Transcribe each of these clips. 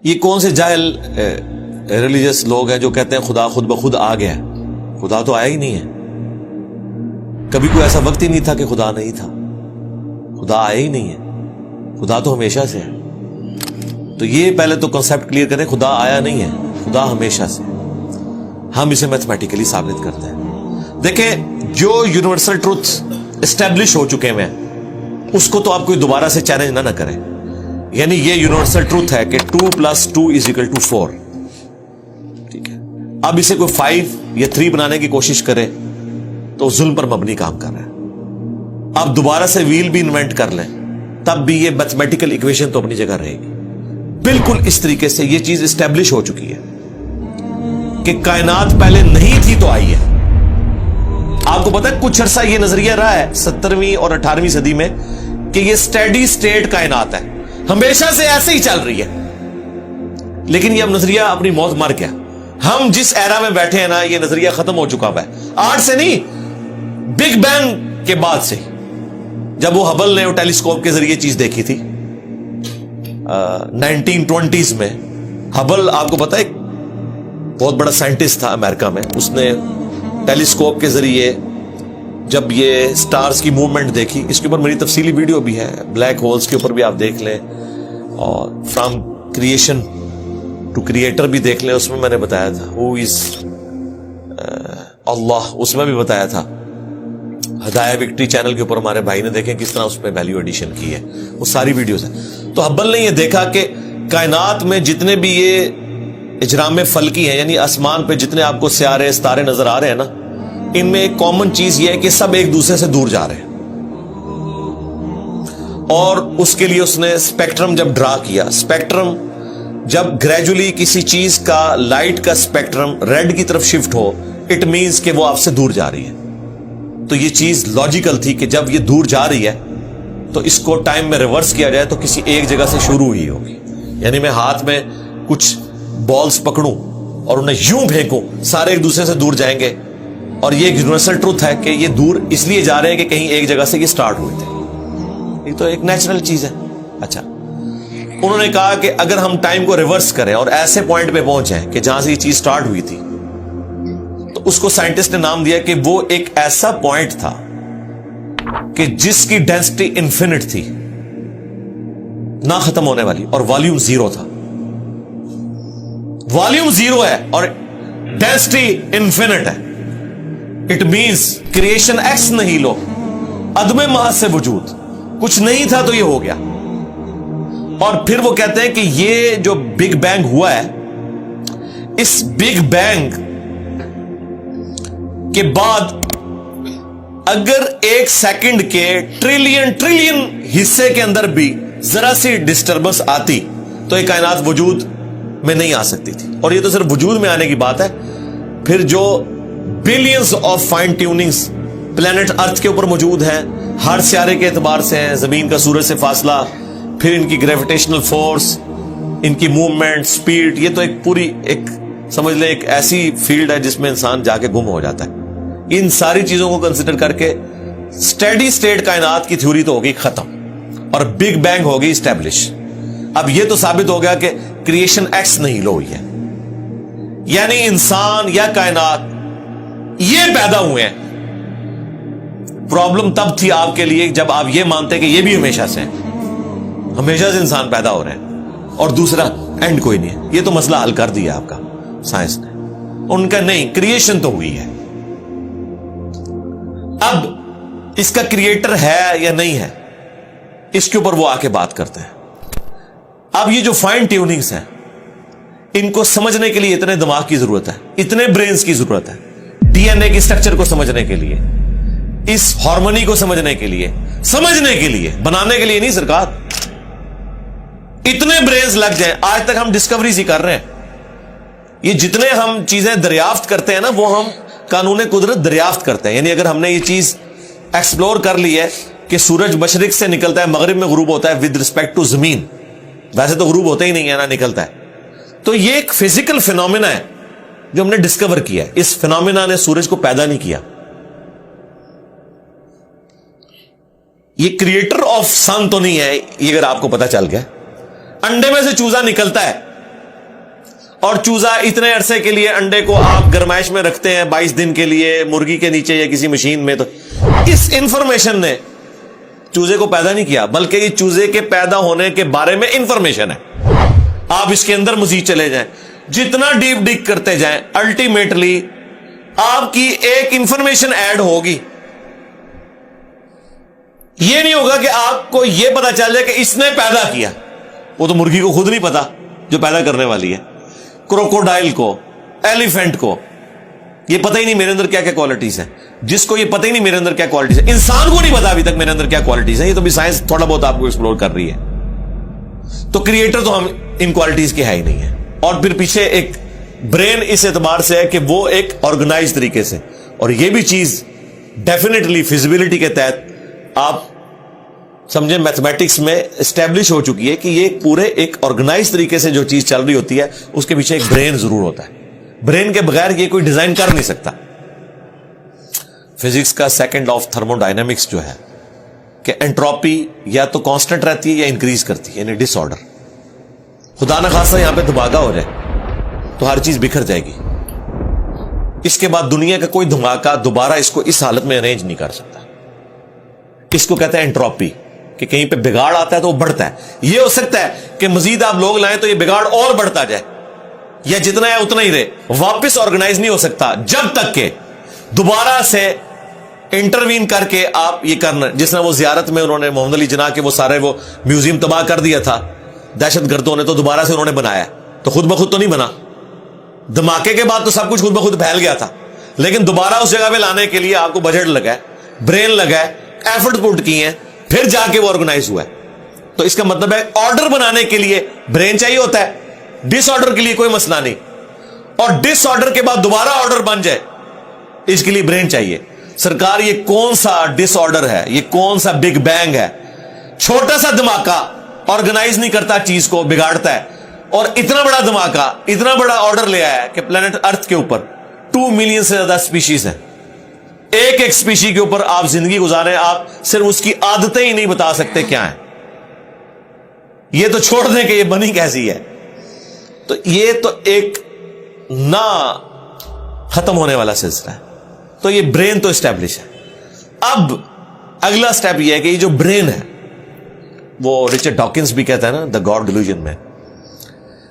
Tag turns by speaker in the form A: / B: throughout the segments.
A: یہ کون سے جاہل ریلیجس لوگ ہیں جو کہتے ہیں خدا خود بخود آ گیا ہے؟ خدا تو آیا ہی نہیں ہے. کبھی کوئی ایسا وقت ہی نہیں تھا کہ خدا نہیں تھا. خدا آیا ہی نہیں ہے. خدا تو ہمیشہ سے ہے. تو یہ پہلے تو کنسپٹ کلیئر کریں. خدا آیا نہیں ہے, خدا ہمیشہ سے. ہم اسے میتھمیٹیکلی ثابت کرتے ہیں. دیکھیں, جو یونیورسل ٹروتھ اسٹیبلش ہو چکے ہیں اس کو تو آپ کوئی دوبارہ سے چیلنج نہ کریں. یعنی یہ یونیورسل ٹروتھ ہے کہ 2 + 2 = 4. ٹھیک ہے, اب اسے کوئی 5 یا 3 بنانے کی کوشش کرے تو ظلم پر مبنی کام کر رہا ہے. اب دوبارہ سے ویل بھی انوینٹ کر لیں تب بھی یہ میتھمیٹیکل ایکویشن تو اپنی جگہ رہے گی. بالکل اس طریقے سے یہ چیز اسٹیبلش ہو چکی ہے کہ کائنات پہلے نہیں تھی تو آئی ہے. آپ کو پتا ہے کچھ عرصہ یہ نظریہ رہا ہے 17ویں اور 18ویں صدی میں کہ یہ اسٹیڈی سٹیٹ کائنات ہے, ہمیشہ سے ایسے ہی چل رہی ہے. لیکن یہ اب نظریہ اپنی موت مر گیا. ہم جس ایرا میں بیٹھے ہیں نا, یہ نظریہ ختم ہو چکا ہے. آج سے نہیں, بگ بینگ کے بعد سے, جب وہ ہبل نے وہ ٹیلیسکوپ کے ذریعے چیز دیکھی تھی 1920s میں. ہبل آپ کو پتا ہے بہت بڑا سائنٹسٹ تھا امریکہ میں. اس نے ٹیلیسکوپ کے ذریعے جب یہ سٹارز کی موومنٹ دیکھی, اس کے اوپر میری تفصیلی ویڈیو بھی ہے, بلیک ہولز کے اوپر بھی آپ دیکھ لیں, اور فرام کریشن ٹو کریٹر بھی دیکھ لیں. اس میں میں نے بتایا تھا ہو از اللہ, اس میں بھی بتایا تھا. ہدایہ وکٹری چینل کے اوپر ہمارے بھائی نے دیکھیں کس طرح اس میں ویلیو ایڈیشن کی ہے, وہ ساری ویڈیوز ہیں. تو ہبل نے یہ دیکھا کہ کائنات میں جتنے بھی یہ اجرام فلکی ہیں, یعنی آسمان پہ جتنے آپ کو سیارے ستارے نظر آ رہے ہیں نا, ان میں ایک کامن چیز یہ ہے کہ سب ایک دوسرے سے دور جا رہے ہیں. اور اس کے لیے اس نے اسپیکٹرم جب ڈرا کیا, اسپیکٹرم جب گریجولی کسی چیز کا لائٹ کا اسپیکٹرم ریڈ کی طرف شفٹ ہو, اٹ مینز کہ وہ آپ سے دور جا رہی ہے. تو یہ چیز لاجیکل تھی کہ جب یہ دور جا رہی ہے تو اس کو ٹائم میں ریورس کیا جائے تو کسی ایک جگہ سے شروع ہی ہوگی. یعنی میں ہاتھ میں کچھ بالز پکڑوں اور انہیں یوں پھینکوں, سارے ایک دوسرے سے دور جائیں گے. اور یہ یونیورسل ٹروتھ ہے کہ یہ دور اس لیے جا رہے ہیں کہ کہیں ایک جگہ سے یہ سٹارٹ ہوئے تھے. یہ تو ایک نیچرل چیز ہے. اچھا, انہوں نے کہا کہ اگر ہم ٹائم کو ریورس کریں اور ایسے پوائنٹ پہ پہنچیں کہ جہاں سے یہ چیز سٹارٹ ہوئی تھی, تو اس کو سائنٹسٹ نے نام دیا کہ وہ ایک ایسا پوائنٹ تھا کہ جس کی ڈینسٹی انفینٹ تھی, نہ ختم ہونے والی, اور والیوم 0 تھا. والیوم 0 ہے اور ڈینسٹی انفینٹ ہے. اٹ مینس کریشن ایکس نہیں لو, عدم محض سے وجود, کچھ نہیں تھا تو یہ ہو گیا. اور پھر وہ کہتے ہیں کہ یہ جو بگ بینگ ہوا ہے, اس بگ بینگ کے بعد اگر 1 سیکنڈ کے ٹریلین حصے کے اندر بھی ذرا سی ڈسٹربنس آتی تو یہ کائنات وجود میں نہیں آ سکتی تھی. اور یہ تو صرف وجود میں آنے کی بات ہے. پھر جو billions of fine tunings planet Earth کے اوپر موجود ہیں, ہر سیارے کے اعتبار سے ہیں, زمین کا سورج سے فاصلہ, پھر ان کی گریویٹیشنل فورس, ان کی موومنٹ, سپیڈ, یہ تو ایک پوری ایک سمجھ لیں ایک ایسی فیلڈ ہے جس میں انسان جا کے گم ہو جاتا ہے. ان ساری چیزوں کو کنسیڈر کر کے اسٹیڈی سٹیٹ کائنات کی تھیوری تو ہوگی ختم اور بگ بینگ ہوگی اسٹیبلش. اب یہ تو ثابت ہو گیا کہ کریشن ایکس نہیں لو ہوئی ہے, یعنی انسان یا کائنات یہ پیدا ہوئے ہیں. پرابلم تب تھی آپ کے لیے جب آپ یہ مانتے کہ یہ بھی ہمیشہ سے ہیں, ہمیشہ سے انسان پیدا ہو رہے ہیں اور دوسرا اینڈ کوئی نہیں ہے. یہ تو مسئلہ حل کر دیا آپ کا سائنس نے. ان کا نہیں, کریشن تو ہوئی ہے. اب اس کا کریٹر ہے یا نہیں ہے, اس کے اوپر وہ آ کے بات کرتے ہیں. اب یہ جو فائن ٹیوننگز ہیں, ان کو سمجھنے کے لیے اتنے دماغ کی ضرورت ہے, اتنے برینز کی ضرورت ہے. ڈی این اے کی اسٹرکچر کو سمجھنے کے لیے, اس ہارمونی کو سمجھنے کے لیے, بنانے کے لیے نہیں سرکار. اتنے برینز لگ جائیں. آج تک ہم ڈسکوریز ہی کر رہے ہیں. یہ جتنے ہم چیزیں دریافت کرتے ہیں نا, وہ ہم قانون قدرت دریافت کرتے ہیں. یعنی اگر ہم نے یہ چیز ایکسپلور کر لی ہے کہ سورج مشرق سے نکلتا ہے, مغرب میں غروب ہوتا ہے ود رسپیکٹ ٹو زمین, ویسے تو غروب ہوتا ہی نہیں ہے نا, نکلتا ہے. تو یہ ایک فزیکل فینومینا ہے جو ہم نے ڈسکور کیا ہے. اس فینومینا نے سورج کو پیدا نہیں کیا. یہ کریٹر آف سن تو نہیں ہے, یہ اگر آپ کو پتا چل گیا. انڈے میں سے چوزا نکلتا ہے, اور چوزا اتنے عرصے کے لیے انڈے کو آپ گرمائش میں رکھتے ہیں 22 دن کے لیے مرغی کے نیچے یا کسی مشین میں. تو اس انفارمیشن نے چوزے کو پیدا نہیں کیا, بلکہ یہ چوزے کے پیدا ہونے کے بارے میں انفارمیشن ہے. آپ اس کے اندر مزید چلے جائیں, جتنا ڈیپ ڈگ کرتے جائیں, الٹیمیٹلی آپ کی ایک انفارمیشن ایڈ ہوگی. یہ نہیں ہوگا کہ آپ کو یہ پتا چل جائے کہ اس نے پیدا کیا. وہ تو مرغی کو خود نہیں پتا جو پیدا کرنے والی ہے, کروکوڈائل کو, ایلیفینٹ کو یہ پتہ ہی نہیں میرے اندر کیا کیا کوالٹیز ہیں. جس کو یہ پتہ ہی نہیں میرے اندر کیا کوالٹیز ہیں, انسان کو نہیں پتا ابھی تک میرے اندر کیا کوالٹیز ہیں. یہ تو بھی سائنس تھوڑا بہت آپ کو ایکسپلور کر رہی ہے. تو کریٹر تو ہم ان کوالٹیز کے ہے ہی نہیں ہے. اور پھر پیچھے ایک برین اس اعتبار سے ہے کہ وہ ایک آرگنائز طریقے سے, اور یہ بھی چیز ڈیفینیٹلی فیزیبلٹی کے تحت آپ سمجھیں میتھمیٹکس میں اسٹیبلش ہو چکی ہے کہ یہ پورے ایک آرگنائز طریقے سے جو چیز چل رہی ہوتی ہے اس کے پیچھے ایک برین ضرور ہوتا ہے. برین کے بغیر یہ کوئی ڈیزائن کر نہیں سکتا. فزکس کا سیکنڈ آف تھرمو ڈائنامکس جو ہے کہ انٹروپی یا تو کانسٹنٹ رہتی ہے یا انکریز کرتی ہے, یعنی ڈس آرڈر. خدا نہ خاصا یہاں پہ دھماکہ ہو جائے تو ہر چیز بکھر جائے گی. اس کے بعد دنیا کا کوئی دھماکہ دوبارہ اس کو اس حالت میں ارینج نہیں کر سکتا. اس کو کہتے ہیں انٹروپی, کہ کہیں پہ بگاڑ آتا ہے تو وہ بڑھتا ہے. یہ ہو سکتا ہے کہ مزید آپ لوگ لائیں تو یہ بگاڑ اور بڑھتا جائے, یا جتنا ہے اتنا ہی رہے, واپس آرگنائز نہیں ہو سکتا جب تک کہ دوبارہ سے انٹروین کر کے آپ یہ کرنا. جس طرح وہ زیارت میں انہوں نے محمد علی جناح کے وہ سارے وہ میوزیم تباہ کر دیا تھا دہشت گردوں نے, تو دوبارہ سے انہوں نے بنایا, تو خود بخود تو نہیں بنا. دھماکے کے بعد تو سب کچھ خود بخود پھیل گیا تھا, لیکن دوبارہ اس جگہ پہ لانے کے لیے آپ کو بجٹ لگا ہے, برین لگا ہے, ایفرٹ پٹ کی ہیں, پھر جا کے وہ آرگنائز ہوا ہے. تو اس کا مطلب ہے آرڈر بنانے کے لیے برین چاہیے ہوتا ہے, ڈس آرڈر کے لیے کوئی مسئلہ نہیں. اور ڈس آرڈر کے بعد دوبارہ آرڈر بن جائے اس کے لیے برین چاہیے. سرکار یہ کون سا ڈس آرڈر ہے, یہ کون سا بگ بینگ ہے؟ چھوٹا سا دھماکہ آرگنائز نہیں کرتا, چیز کو بگاڑتا ہے. اور اتنا بڑا دھماکہ اتنا بڑا آرڈر لے آیا ہے کہ پلانٹ ارتھ کے اوپر 2 ملین سے زیادہ سپیشیز ہیں. ایک ایک سپیشی کے اوپر آپ زندگی گزاریں, آپ صرف اس کی عادتیں ہی نہیں بتا سکتے کیا ہیں. یہ تو چھوڑ دیں کہ یہ بنی کیسی ہے. تو یہ تو ایک نہ ختم ہونے والا سلسلہ ہے. تو یہ برین تو اسٹیبلش ہے. اب اگلا سٹیپ یہ ہے کہ یہ جو برین ہے, وہ رچرڈ ڈاکنز بھی کہتا ہے نا دا گاڈ ڈیلوژن میں,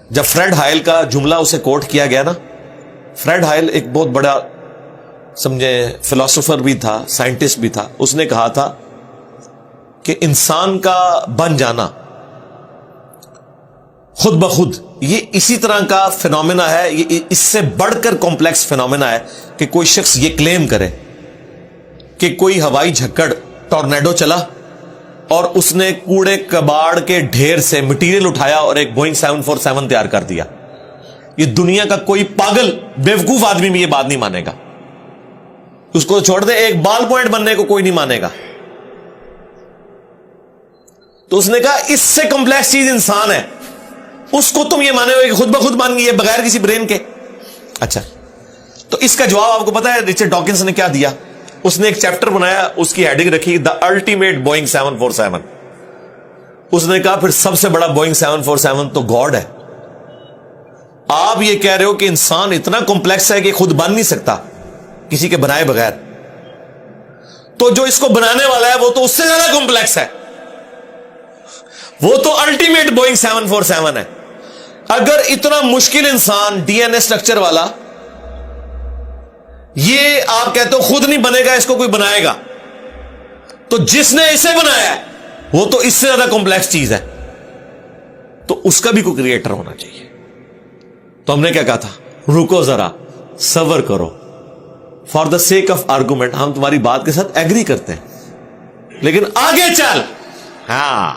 A: جب فریڈ ہائل کا جملہ اسے کوٹ کیا گیا نا, فریڈ ہائل ایک بہت بڑا سمجھے فلاسفر بھی تھا, سائنٹسٹ بھی تھا. اس نے کہا تھا کہ انسان کا بن جانا خود بخود یہ اسی طرح کا فینومینا ہے, یہ اس سے بڑھ کر کمپلیکس فینومینا ہے کہ کوئی شخص یہ کلیم کرے کہ کوئی ہوائی جھکڑ ٹورنیڈو چلا اور اس نے کوڑے کباڑ کے ڈھیر سے مٹیریل اٹھایا اور ایک بوئنگ 747 تیار کر دیا. یہ دنیا کا کوئی پاگل بیوقوف آدمی بھی یہ بات نہیں مانے گا. اس کو چھوڑ دے, ایک بال پوائنٹ بننے کو کوئی نہیں مانے گا. تو اس نے کہا اس سے کمپلیکس چیز انسان ہے, اس کو تم یہ مانے ہو کہ خود بخود بن گئی ہے بغیر کسی برین کے. اچھا, تو اس کا جواب آپ کو پتا ہے رچرڈ ڈاکنز نے کیا دیا؟ اس نے ایک چیپٹر بنایا, اس کی ہیڈنگ رکھی دا الٹیمیٹ بوئنگ 747. اس نے کہا پھر سب سے بڑا بوئنگ 747 تو گاڈ ہے. آپ یہ کہہ رہے ہو کہ انسان اتنا کمپلیکس ہے کہ خود بن نہیں سکتا کسی کے بنائے بغیر, تو جو اس کو بنانے والا ہے وہ تو اس سے زیادہ کمپلیکس ہے, وہ تو الٹیمیٹ بوئنگ 747 ہے. اگر اتنا مشکل انسان ڈی این اے اسٹرکچر والا یہ آپ کہتے ہو خود نہیں بنے گا, اس کو کوئی بنائے گا, تو جس نے اسے بنایا ہے وہ تو اس سے زیادہ کمپلیکس چیز ہے, تو اس کا بھی کوئی کریٹر ہونا چاہیے. تو ہم نے کیا کہا تھا, رکو ذرا صبر کرو, for the sake of argument ہم تمہاری بات کے ساتھ ایگری کرتے ہیں, لیکن آگے چل. ہاں,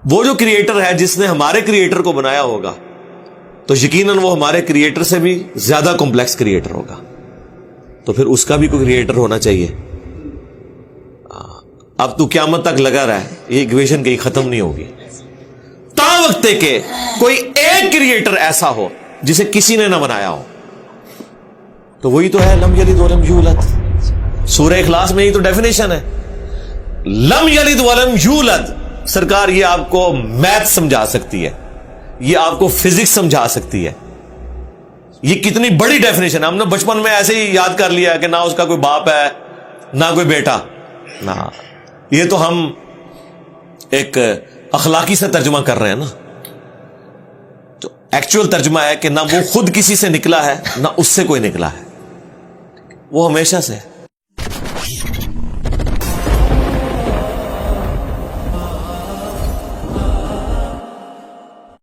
A: وہ جو کریٹر ہے جس نے ہمارے کریٹر کو بنایا ہوگا تو یقیناً وہ ہمارے کریٹر سے بھی زیادہ کمپلیکس کریٹر ہوگا, تو پھر اس کا بھی کوئی کریٹر ہونا چاہیے. اب تو قیامت تک لگا رہا ہے, یہ ایکویشن کہیں ختم نہیں ہوگی تا وقت کہ کوئی ایک کریٹر ایسا ہو جسے کسی نے نہ بنایا ہو. تو وہی تو ہے لم یلد ولم یولد. سورہ اخلاص میں ہی تو ڈیفینیشن ہے, لم یلد ولم یولد. سرکار یہ آپ کو میتھ سمجھا سکتی ہے یہ آپ کو فزکس سمجھا سکتی ہے. یہ کتنی بڑی ڈیفینیشن ہے. ہم نے بچپن میں ایسے ہی یاد کر لیا کہ نہ اس کا کوئی باپ ہے نہ کوئی بیٹا. نہ یہ تو ہم ایک اخلاقی سے ترجمہ کر رہے ہیں نا. تو ایکچوئل ترجمہ ہے کہ نہ وہ خود کسی سے نکلا ہے نہ اس سے کوئی نکلا ہے, وہ ہمیشہ سے ہے.